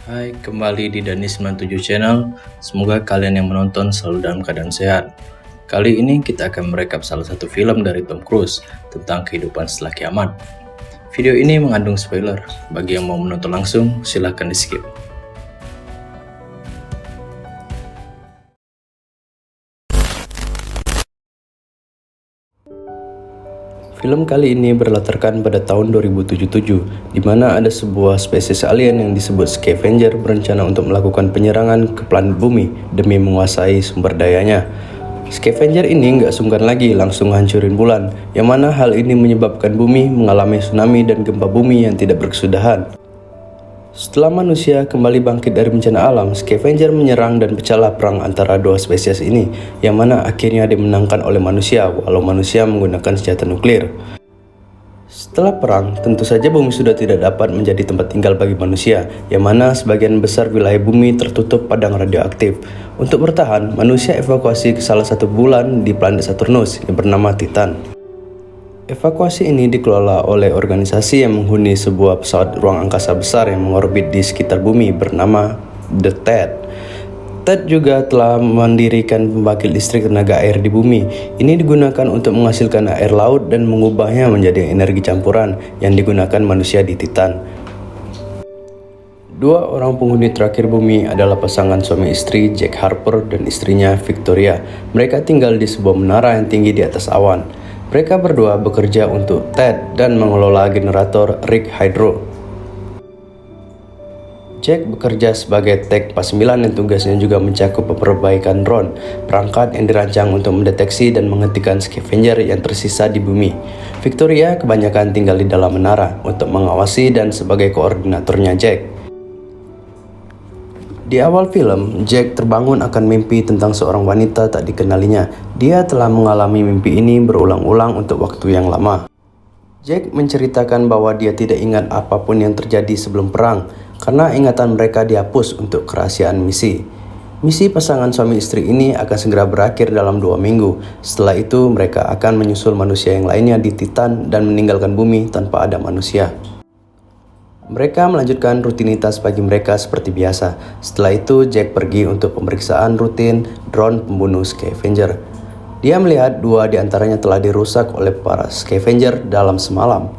Hai, kembali di Dani97 Channel. Semoga kalian yang menonton selalu dalam keadaan sehat. Kali ini kita akan merekap salah satu film dari Tom Cruise tentang kehidupan setelah kiamat. Video ini mengandung spoiler. Bagi yang mau menonton langsung, silahkan di-skip. Film kali ini berlatarkan pada tahun 2077, di mana ada sebuah spesies alien yang disebut Scavenger berencana untuk melakukan penyerangan ke planet bumi demi menguasai sumber dayanya. Scavenger ini nggak sungkan lagi langsung hancurin bulan, yang mana hal ini menyebabkan bumi mengalami tsunami dan gempa bumi yang tidak berkesudahan. Setelah manusia kembali bangkit dari bencana alam, Scavenger menyerang dan pecahlah perang antara dua spesies ini, yang mana akhirnya dimenangkan oleh manusia walau manusia menggunakan senjata nuklir. Setelah perang, tentu saja bumi sudah tidak dapat menjadi tempat tinggal bagi manusia, yang mana sebagian besar wilayah bumi tertutup padang radioaktif. Untuk bertahan, manusia evakuasi ke salah satu bulan di planet Saturnus yang bernama Titan. Evakuasi ini dikelola oleh organisasi yang menghuni sebuah pesawat ruang angkasa besar yang mengorbit di sekitar bumi bernama The TED. TED juga telah mendirikan pembangkit listrik tenaga air di bumi. Ini digunakan untuk menghasilkan air laut dan mengubahnya menjadi energi campuran yang digunakan manusia di Titan. Dua orang penghuni terakhir bumi adalah pasangan suami istri Jack Harper dan istrinya Victoria. Mereka tinggal di sebuah menara yang tinggi di atas awan. Mereka berdua bekerja untuk TED dan mengelola generator Rig Hydro. Jack bekerja sebagai Tech Pas 9 yang tugasnya juga mencakup perbaikan drone, perangkat yang dirancang untuk mendeteksi dan menghentikan Scavenger yang tersisa di bumi. Victoria kebanyakan tinggal di dalam menara untuk mengawasi dan sebagai koordinatornya Jack. Di awal film, Jack terbangun akan mimpi tentang seorang wanita tak dikenalinya. Dia telah mengalami mimpi ini berulang-ulang untuk waktu yang lama. Jack menceritakan bahwa dia tidak ingat apapun yang terjadi sebelum perang, karena ingatan mereka dihapus untuk kerahasiaan misi. Misi pasangan suami istri ini akan segera berakhir dalam 2 minggu. Setelah itu, mereka akan menyusul manusia yang lainnya di Titan dan meninggalkan bumi tanpa ada manusia. Mereka melanjutkan rutinitas pagi mereka seperti biasa. Setelah itu, Jack pergi untuk pemeriksaan rutin drone pembunuh Scavenger. Dia melihat 2 di antaranya telah dirusak oleh para Scavenger dalam semalam.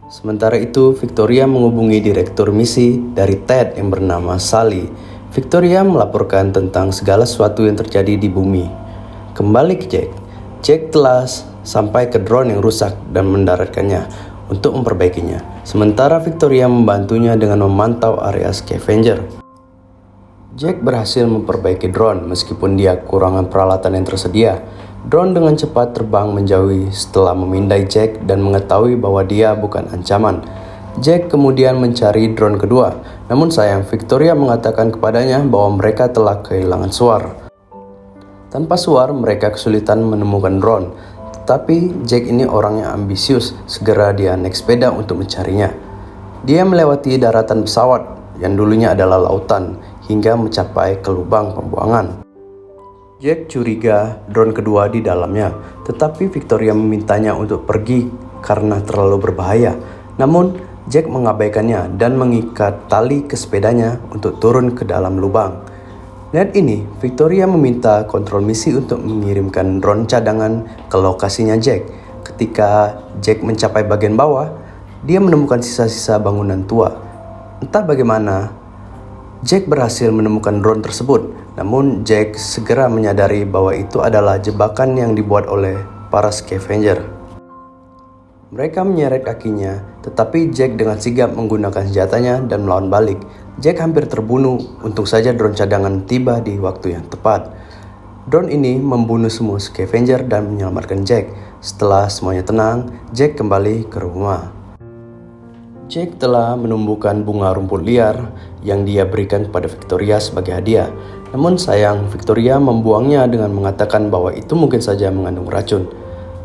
Sementara itu, Victoria menghubungi direktur misi dari TED yang bernama Sally. Victoria melaporkan tentang segala sesuatu yang terjadi di bumi. Kembali ke Jack. Jack telah sampai ke drone yang rusak dan mendaratkannya untuk memperbaikinya. Sementara Victoria membantunya dengan memantau area Scavenger. Jack berhasil memperbaiki drone meskipun dia kekurangan peralatan yang tersedia. Drone dengan cepat terbang menjauhi setelah memindai Jack dan mengetahui bahwa dia bukan ancaman. Jack kemudian mencari drone kedua. Namun sayang, Victoria mengatakan kepadanya bahwa mereka telah kehilangan suar. Tanpa suar, mereka kesulitan menemukan drone. Tapi Jack ini orangnya ambisius, segera dia naik sepeda untuk mencarinya. Dia melewati daratan pesawat yang dulunya adalah lautan hingga mencapai ke lubang pembuangan. Jack curiga drone kedua di dalamnya, tetapi Victoria memintanya untuk pergi karena terlalu berbahaya. Namun Jack mengabaikannya dan mengikat tali ke sepedanya untuk turun ke dalam lubang. Lihat ini, Victoria meminta kontrol misi untuk mengirimkan drone cadangan ke lokasinya Jack. Ketika Jack mencapai bagian bawah, dia menemukan sisa-sisa bangunan tua. Entah bagaimana, Jack berhasil menemukan drone tersebut. Namun Jack segera menyadari bahwa itu adalah jebakan yang dibuat oleh para Scavenger. Mereka menyeret kakinya, tetapi Jack dengan sigap menggunakan senjatanya dan melawan balik. Jack hampir terbunuh, untung saja drone cadangan tiba di waktu yang tepat. Drone ini membunuh semua Scavenger dan menyelamatkan Jack. Setelah semuanya tenang, Jack kembali ke rumah. Jack telah menumbuhkan bunga rumput liar yang dia berikan kepada Victoria sebagai hadiah. Namun sayang, Victoria membuangnya dengan mengatakan bahwa itu mungkin saja mengandung racun.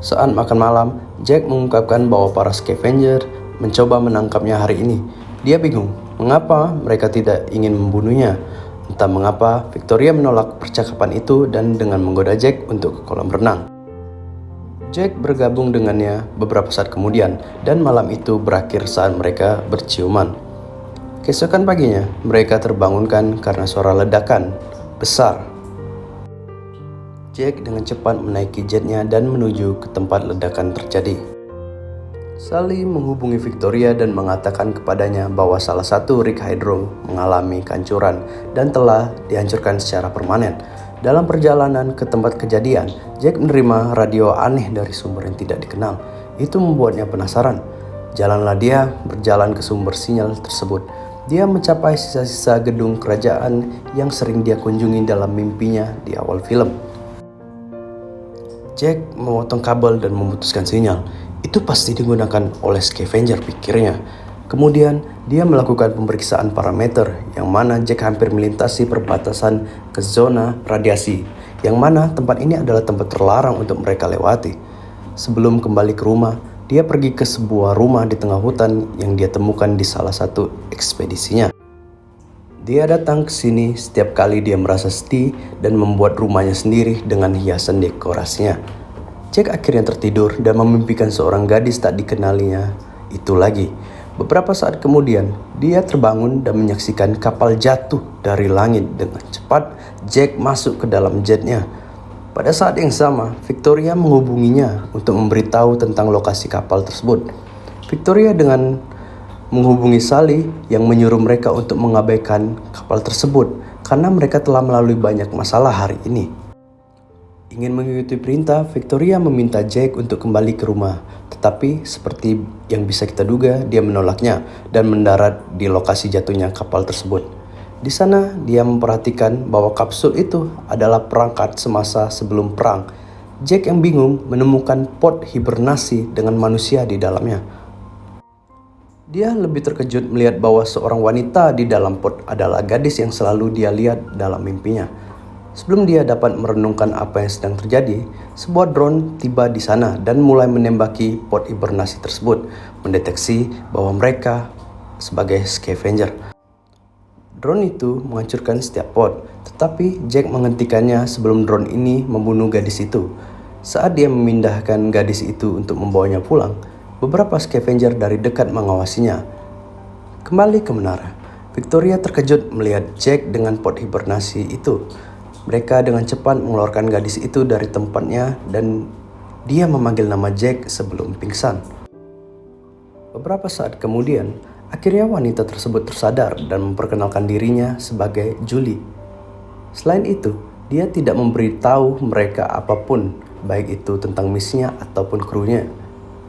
Saat makan malam, Jack mengungkapkan bahwa para Scavenger mencoba menangkapnya hari ini. Dia bingung, mengapa mereka tidak ingin membunuhnya. Entah mengapa, Victoria menolak percakapan itu dan dengan menggoda Jack untuk ke kolam renang. Jack bergabung dengannya beberapa saat kemudian, dan malam itu berakhir saat mereka berciuman. Keesokan paginya, mereka terbangunkan karena suara ledakan besar. Jack dengan cepat menaiki jetnya dan menuju ke tempat ledakan terjadi. Sally menghubungi Victoria dan mengatakan kepadanya bahwa salah satu rig hydro mengalami kehancuran dan telah dihancurkan secara permanen. Dalam perjalanan ke tempat kejadian, Jack menerima radio aneh dari sumber yang tidak dikenal. Itu membuatnya penasaran. Jalanlah dia berjalan ke sumber sinyal tersebut. Dia mencapai sisa-sisa gedung kerajaan yang sering dia kunjungi dalam mimpinya di awal film. Jack memotong kabel dan memutuskan sinyal. Itu pasti digunakan oleh scavenger, pikirnya. Kemudian dia melakukan pemeriksaan parameter yang mana Jack hampir melintasi perbatasan ke zona radiasi, yang mana tempat ini adalah tempat terlarang untuk mereka lewati. Sebelum kembali ke rumah, dia pergi ke sebuah rumah di tengah hutan yang dia temukan di salah satu ekspedisinya. Dia datang ke sini setiap kali dia merasa sedih dan membuat rumahnya sendiri dengan hiasan dekorasinya. Jack akhirnya tertidur dan memimpikan seorang gadis tak dikenalinya itu lagi. Beberapa saat kemudian, dia terbangun dan menyaksikan kapal jatuh dari langit. Dengan cepat, Jack masuk ke dalam jetnya. Pada saat yang sama, Victoria menghubunginya untuk memberitahu tentang lokasi kapal tersebut. Victoria dengan menghubungi Sally yang menyuruh mereka untuk mengabaikan kapal tersebut karena mereka telah melalui banyak masalah hari ini. Ingin mengikuti perintah, Victoria meminta Jack untuk kembali ke rumah. Tetapi seperti yang bisa kita duga, dia menolaknya dan mendarat di lokasi jatuhnya kapal tersebut. Di sana, dia memperhatikan bahwa kapsul itu adalah perangkat semasa sebelum perang. Jack yang bingung menemukan pot hibernasi dengan manusia di dalamnya. Dia lebih terkejut melihat bahwa seorang wanita di dalam pot adalah gadis yang selalu dia lihat dalam mimpinya. Sebelum dia dapat merenungkan apa yang sedang terjadi, sebuah drone tiba di sana dan mulai menembaki pot hibernasi tersebut, mendeteksi bahwa mereka sebagai scavenger. Drone itu menghancurkan setiap pot, tetapi Jack menghentikannya sebelum drone ini membunuh gadis itu. Saat dia memindahkan gadis itu untuk membawanya pulang, beberapa scavenger dari dekat mengawasinya. Kembali ke menara, Victoria terkejut melihat Jack dengan pot hibernasi itu. Mereka dengan cepat mengeluarkan gadis itu dari tempatnya dan dia memanggil nama Jack sebelum pingsan. Beberapa saat kemudian, akhirnya wanita tersebut tersadar dan memperkenalkan dirinya sebagai Julie. Selain itu, dia tidak memberitahu mereka apapun, baik itu tentang misinya ataupun krunya.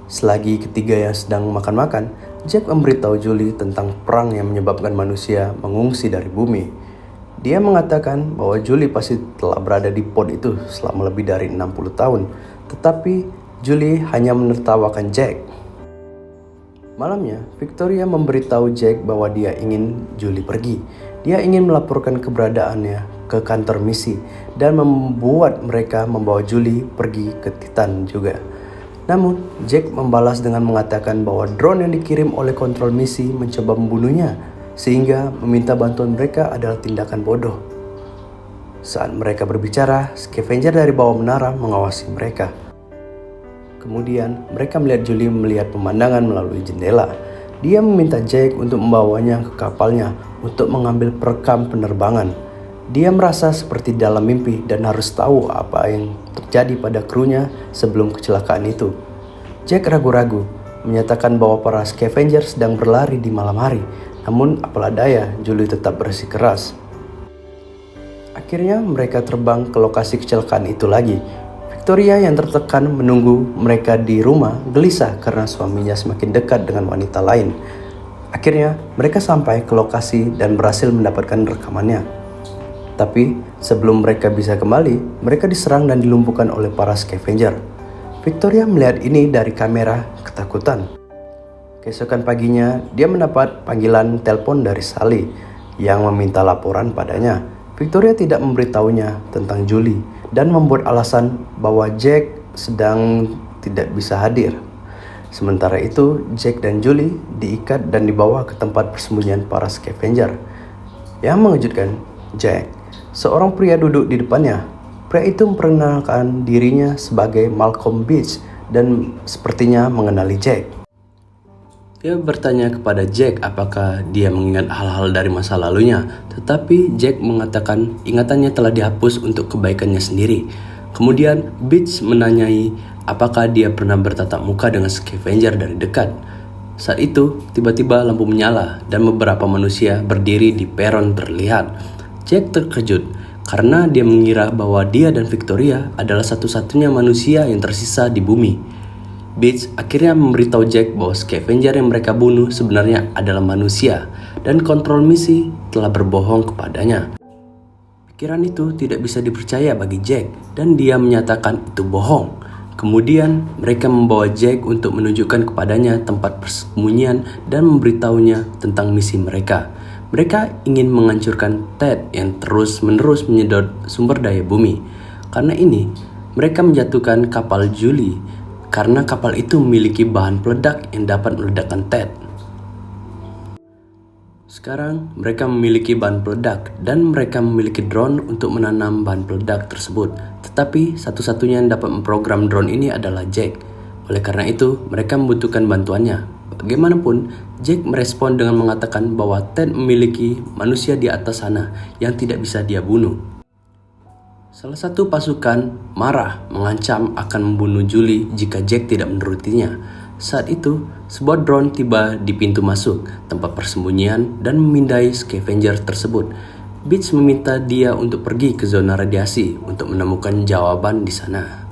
Selagi ketiga yang sedang makan-makan, Jack memberitahu Julie tentang perang yang menyebabkan manusia mengungsi dari bumi. Dia mengatakan bahwa Julie pasti telah berada di pot itu selama lebih dari 60 tahun. Tetapi Julie hanya menertawakan Jack. Malamnya, Victoria memberitahu Jack bahwa dia ingin Julie pergi. Dia ingin melaporkan keberadaannya ke kantor misi dan membuat mereka membawa Julie pergi ke Titan juga. Namun, Jack membalas dengan mengatakan bahwa drone yang dikirim oleh kontrol misi mencoba membunuhnya, sehingga meminta bantuan mereka adalah tindakan bodoh. Saat mereka berbicara, scavenger dari bawah menara mengawasi mereka. Kemudian, mereka melihat Julie melihat pemandangan melalui jendela. Dia meminta Jack untuk membawanya ke kapalnya untuk mengambil perekam penerbangan. Dia merasa seperti dalam mimpi dan harus tahu apa yang terjadi pada krunya sebelum kecelakaan itu. Jack ragu-ragu, menyatakan bahwa para scavenger sedang berlari di malam hari. Namun apalah daya, Julie tetap bersikeras. Akhirnya mereka terbang ke lokasi kecelakaan itu lagi. Victoria yang tertekan menunggu mereka di rumah gelisah karena suaminya semakin dekat dengan wanita lain. Akhirnya mereka sampai ke lokasi dan berhasil mendapatkan rekamannya. Tapi sebelum mereka bisa kembali, mereka diserang dan dilumpuhkan oleh para scavenger. Victoria melihat ini dari kamera ketakutan. Keesokan paginya, dia mendapat panggilan telepon dari Sally yang meminta laporan padanya. Victoria tidak memberitahunya tentang Julie dan membuat alasan bahwa Jack sedang tidak bisa hadir. Sementara itu, Jack dan Julie diikat dan dibawa ke tempat persembunyian para scavenger. Yang mengejutkan, Jack, seorang pria duduk di depannya. Pria itu memperkenalkan dirinya sebagai Malcolm Beach dan sepertinya mengenali Jack. Dia bertanya kepada Jack apakah dia mengingat hal-hal dari masa lalunya, tetapi Jack mengatakan ingatannya telah dihapus untuk kebaikannya sendiri. Kemudian Beach menanyai apakah dia pernah bertatap muka dengan scavenger dari dekat. Saat itu, tiba-tiba lampu menyala dan beberapa manusia berdiri di peron terlihat. Jack terkejut karena dia mengira bahwa dia dan Victoria adalah satu-satunya manusia yang tersisa di bumi. Beach akhirnya memberitahu Jack bahwa scavenger yang mereka bunuh sebenarnya adalah manusia dan kontrol misi telah berbohong kepadanya. Pikiran itu tidak bisa dipercaya bagi Jack dan dia menyatakan itu bohong. Kemudian mereka membawa Jack untuk menunjukkan kepadanya tempat persembunyian dan memberitahunya tentang misi mereka. Mereka ingin menghancurkan Ted yang terus-menerus menyedot sumber daya bumi. Karena ini, mereka menjatuhkan kapal Julie karena kapal itu memiliki bahan peledak yang dapat meledakkan Ted. Sekarang mereka memiliki bahan peledak dan mereka memiliki drone untuk menanam bahan peledak tersebut. Tetapi satu-satunya yang dapat memprogram drone ini adalah Jack. Oleh karena itu, mereka membutuhkan bantuannya. Bagaimanapun, Jack merespon dengan mengatakan bahwa Ted memiliki manusia di atas sana yang tidak bisa dia bunuh. Salah satu pasukan marah mengancam akan membunuh Julie jika Jack tidak menurutinya. Saat itu, sebuah drone tiba di pintu masuk tempat persembunyian dan memindai scavenger tersebut. Beach meminta dia untuk pergi ke zona radiasi untuk menemukan jawaban di sana.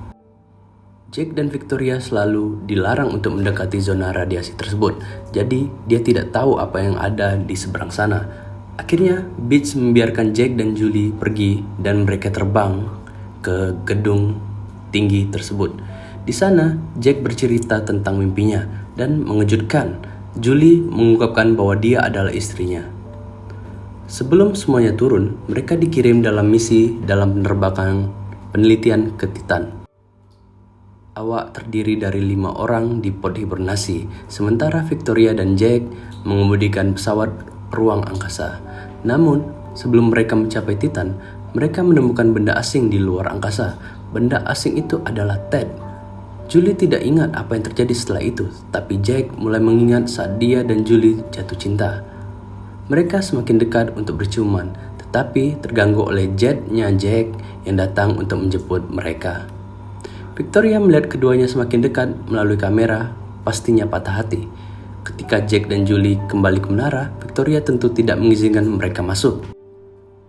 Jack dan Victoria selalu dilarang untuk mendekati zona radiasi tersebut, jadi dia tidak tahu apa yang ada di seberang sana. Akhirnya, Beach membiarkan Jack dan Julie pergi dan mereka terbang ke gedung tinggi tersebut. Di sana, Jack bercerita tentang mimpinya dan mengejutkan. Julie mengungkapkan bahwa dia adalah istrinya. Sebelum semuanya turun, mereka dikirim dalam misi dalam penerbangan penelitian ke Titan. Awak terdiri dari 5 orang di pod hibernasi, sementara Victoria dan Jack mengemudikan pesawat ruang angkasa. Namun, sebelum mereka mencapai Titan, mereka menemukan benda asing di luar angkasa. Benda asing itu adalah Ted. Julie tidak ingat apa yang terjadi setelah itu, tapi Jack mulai mengingat saat dia dan Julie jatuh cinta. Mereka semakin dekat untuk berciuman, tetapi terganggu oleh jetnya Jack yang datang untuk menjemput mereka. Victoria melihat keduanya semakin dekat melalui kamera, pastinya patah hati. Ketika Jack dan Julie kembali ke menara, Victoria tentu tidak mengizinkan mereka masuk.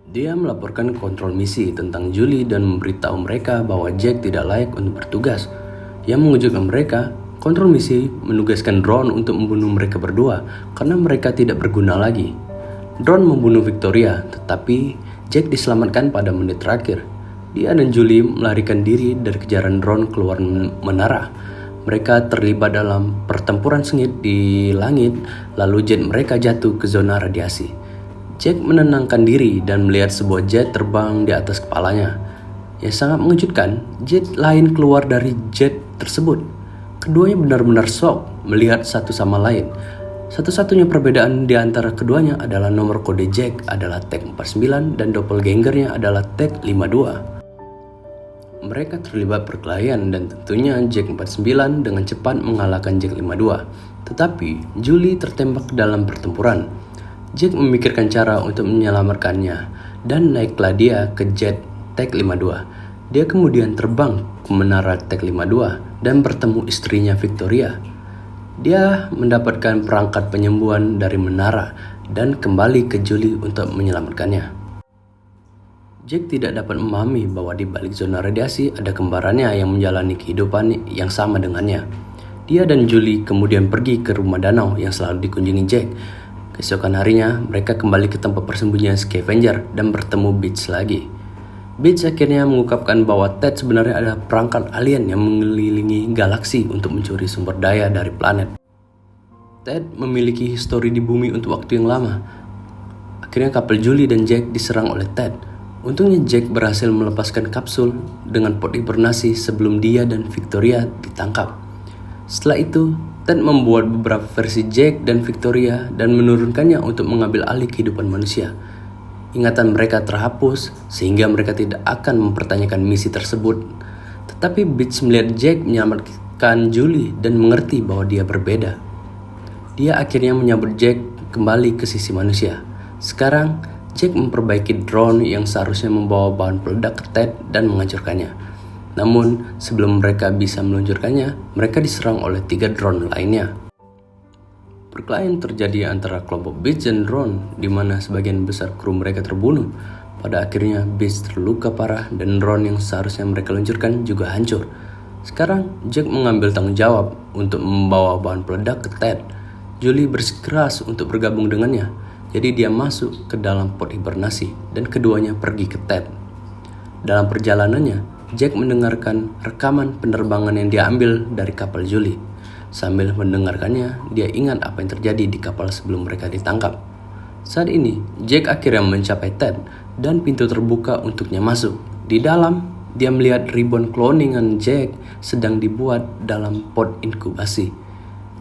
Dia melaporkan kontrol misi tentang Julie dan memberitahu mereka bahwa Jack tidak layak untuk bertugas. Yang mengejutkan mereka, kontrol misi menugaskan drone untuk membunuh mereka berdua karena mereka tidak berguna lagi. Drone membunuh Victoria, tetapi Jack diselamatkan pada menit terakhir. Dia dan Julie melarikan diri dari kejaran drone keluar menara. Mereka terlibat dalam pertempuran sengit di langit, lalu jet mereka jatuh ke zona radiasi. Jack menenangkan diri dan melihat sebuah jet terbang di atas kepalanya. Yang sangat mengejutkan, jet lain keluar dari jet tersebut. Keduanya benar-benar shock melihat satu sama lain. Satu-satunya perbedaan di antara keduanya adalah nomor kode Jack adalah tag 49 dan doppelgangernya adalah tag 52. Mereka terlibat perkelahian dan tentunya Jack 49 dengan cepat mengalahkan Jack 52. Tetapi Julie tertembak dalam pertempuran. Jack memikirkan cara untuk menyelamatkannya dan naiklah dia ke jet tag 52. Dia kemudian terbang ke menara tag 52 dan bertemu istrinya Victoria. Dia mendapatkan perangkat penyembuhan dari menara dan kembali ke Julie untuk menyelamatkannya. Jack tidak dapat memahami bahwa di balik zona radiasi ada kembarannya yang menjalani kehidupan yang sama dengannya. Dia dan Julie kemudian pergi ke rumah danau yang selalu dikunjungi Jack. Keesokan harinya, mereka kembali ke tempat persembunyian scavenger dan bertemu Beach lagi. Beach akhirnya mengungkapkan bahwa Ted sebenarnya adalah perangkat alien yang mengelilingi galaksi untuk mencuri sumber daya dari planet. Ted memiliki histori di bumi untuk waktu yang lama. Akhirnya kapal Julie dan Jack diserang oleh Ted. Untungnya Jack berhasil melepaskan kapsul dengan pod hibernasi sebelum dia dan Victoria ditangkap. Setelah itu, Ted membuat beberapa versi Jack dan Victoria dan menurunkannya untuk mengambil alih kehidupan manusia. Ingatan mereka terhapus sehingga mereka tidak akan mempertanyakan misi tersebut. Tetapi Beach melihat Jack menyelamatkan Julie dan mengerti bahwa dia berbeda. Dia akhirnya menyambut Jack kembali ke sisi manusia. Sekarang, Jack memperbaiki drone yang seharusnya membawa bahan peledak ke Ted dan menghancurkannya. Namun, sebelum mereka bisa meluncurkannya, mereka diserang oleh 3 drone lainnya. Perkelahian terjadi antara kelompok Beach dan drone, di mana sebagian besar kru mereka terbunuh. Pada akhirnya, Beach terluka parah dan drone yang seharusnya mereka luncurkan juga hancur. Sekarang, Jack mengambil tanggung jawab untuk membawa bahan peledak ke Ted. Julie bersikeras untuk bergabung dengannya, jadi dia masuk ke dalam pod hibernasi dan keduanya pergi ke Ted. Dalam perjalanannya, Jack mendengarkan rekaman penerbangan yang dia ambil dari kapal Julie. Sambil mendengarkannya, dia ingat apa yang terjadi di kapal sebelum mereka ditangkap. Saat ini, Jack akhirnya mencapai Ted dan pintu terbuka untuknya masuk. Di dalam, dia melihat ribbon cloningan Jack sedang dibuat dalam pod inkubasi.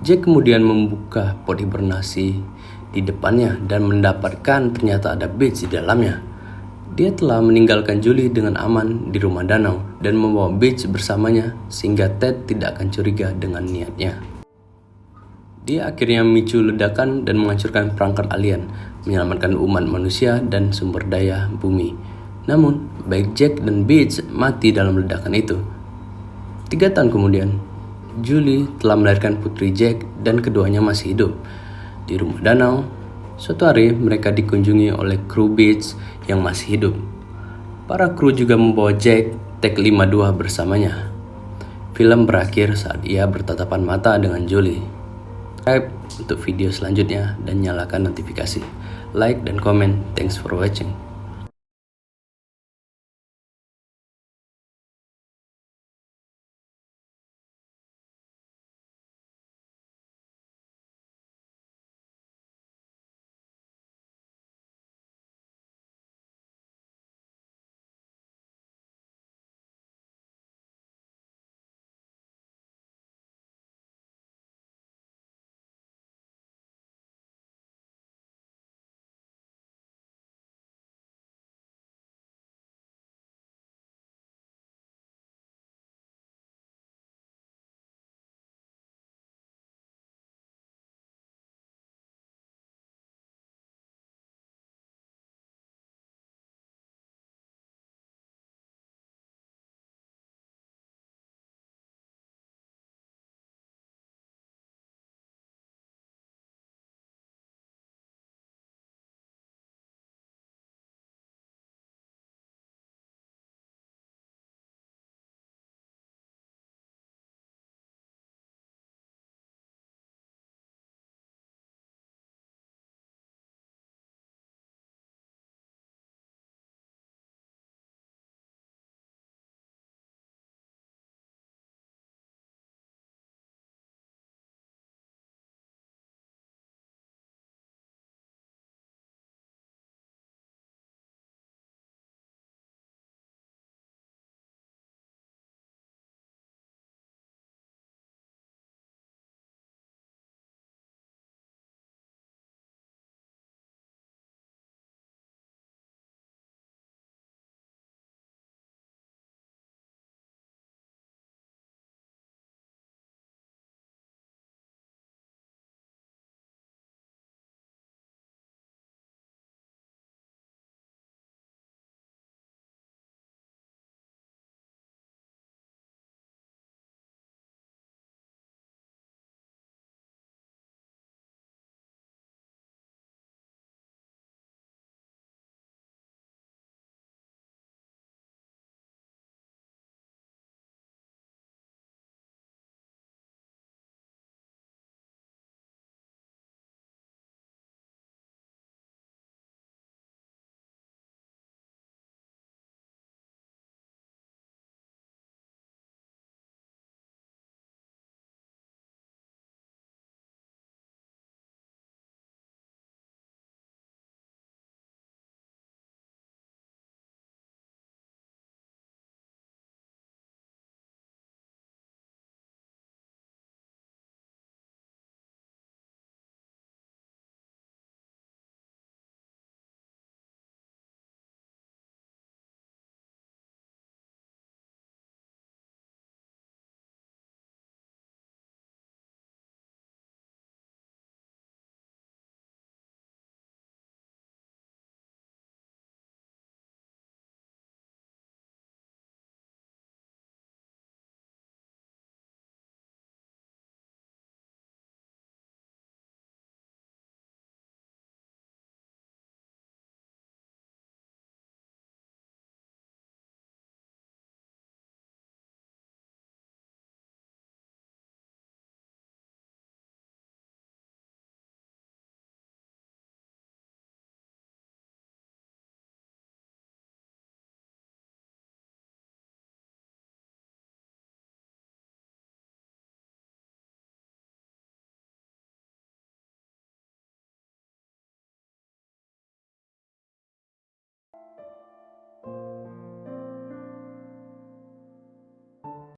Jack kemudian membuka pod hibernasi di depannya dan mendapatkan ternyata ada Beach di dalamnya. Dia telah meninggalkan Julie dengan aman di rumah danau dan membawa Beach bersamanya sehingga Ted tidak akan curiga dengan niatnya. Dia akhirnya memicu ledakan dan menghancurkan perangkat alien, menyelamatkan umat manusia dan sumber daya bumi. Namun, baik Jack dan Beach mati dalam ledakan itu. 3 tahun kemudian, Julie telah melahirkan putri Jack dan keduanya masih hidup. Di rumah danau, suatu hari mereka dikunjungi oleh kru Beach yang masih hidup. Para kru juga membawa Jack Tech 52 bersamanya. Film berakhir saat ia bertatapan mata dengan Julie. Subscribe untuk video selanjutnya dan nyalakan notifikasi. Like dan komen. Thanks for watching.